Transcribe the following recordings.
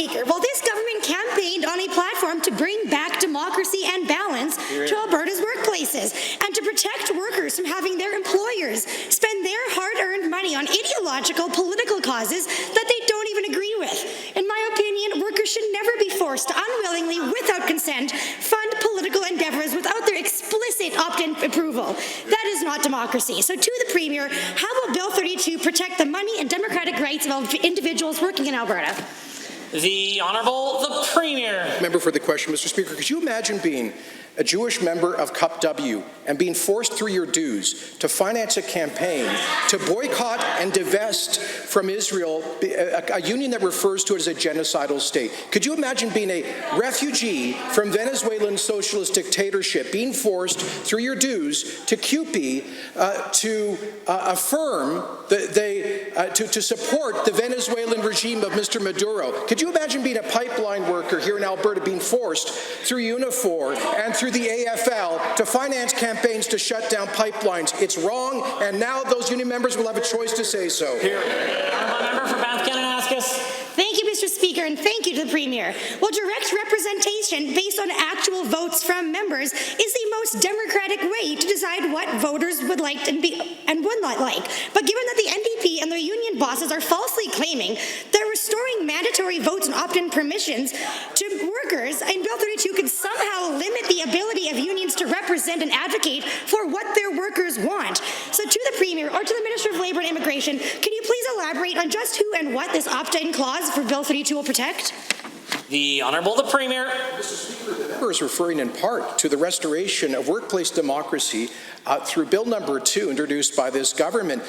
Speaker, well, this government campaigned on a platform to bring back democracy and balance to Alberta's workplaces and to protect workers from having their employers spend their hard-earned money on ideological political causes that they don't even agree with. In my opinion, workers should never be forced to unwillingly, without consent, fund political endeavours without their explicit opt-in approval. That is not democracy. So to the Premier, how will Bill 32 protect the money and democratic rights of individuals working in Alberta? The Honourable the Premier. Member for the question, Mr. Speaker. Could you imagine being a Jewish member of Cup W and being forced through your dues to finance a campaign to boycott and divest from Israel a union that refers to it as a genocidal state? Could you imagine being a refugee from Venezuelan socialist dictatorship, being forced through your dues to CUPE to affirm to support the Venezuelan regime of Mr. Maduro? Could you imagine being a pipeline worker here in Alberta being forced through UNIFOR and through the AFL to finance campaigns to shut down pipelines? It's wrong, and now those union members will have a choice to say so. Honourable member for Banff Kenney. Thank you, Mr. Speaker, and thank you to the Premier. Well, direct representation based on actual votes from members is the most democratic way to decide what voters would like and would not like. But given that the NDP and their union bosses are falsely claiming that restoring mandatory votes and opt-in permissions to workers in Bill 32 could somehow limit the ability of unions to represent and advocate for what their workers want. So to the Premier or to the Minister of Labour and Immigration, can you please elaborate on just who and what this opt-in clause for Bill 32 will protect? The Honourable the Premier. Mr. Speaker, the member is referring in part to the restoration of workplace democracy through Bill number 2 introduced by this government,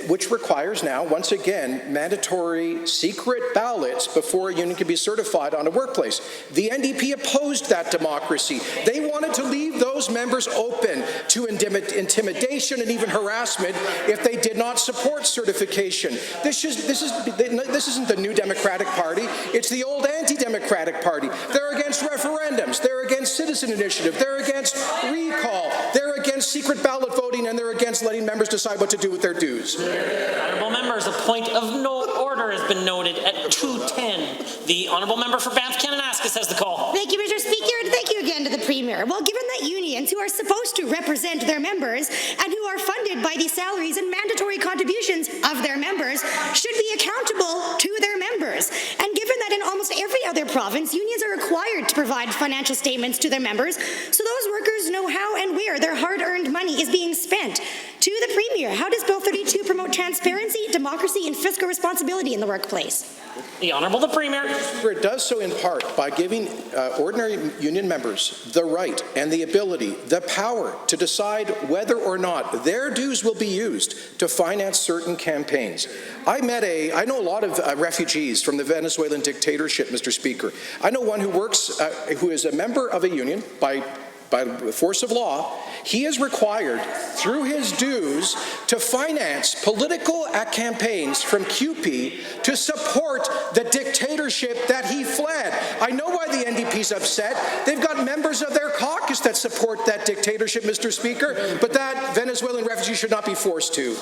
which requires now, once again, mandatory secret ballots before a union can be certified on a workplace. The NDP opposed that democracy. They wanted to leave those members open to intimidation and even harassment if they did not support certification. This isn't the new Democratic Party. It's the old anti-democratic party. They're against referendums. They're against citizen initiative. They're against recall. They're against secret ballot voting, and they're against letting members decide what to do with their dues. Honourable members, a point of no order has been noted at 2:10. The Honourable member for Banff Kananaskis has the call. Thank you, Mr. Speaker, and thank you again to the Premier. Well, given that unions who are supposed to represent their members and who are funded by the salaries and mandatory contributions of their members should be accountable to their members, and given that in almost every other province, unions are required to provide financial statements to their members so those workers know how and where their hard-earned money is being spent. To the Premier, how does Bill 32 promote transparency, democracy, and fiscal responsibility in the workplace? The Honourable the Premier. It does so in part by giving ordinary union members the right and the ability, the power to decide whether or not their dues will be used to finance certain campaigns. I know a lot of refugees from the Venezuelan dictatorship, Mr. Speaker. I know one who is a member of a union by force of law. He is required, through his dues, to finance political campaigns from CUPE to support the dictatorship that he fled. I know why the NDP's upset. They've got members of their caucus that support that dictatorship, Mr. Speaker, but that Venezuelan refugee should not be forced to.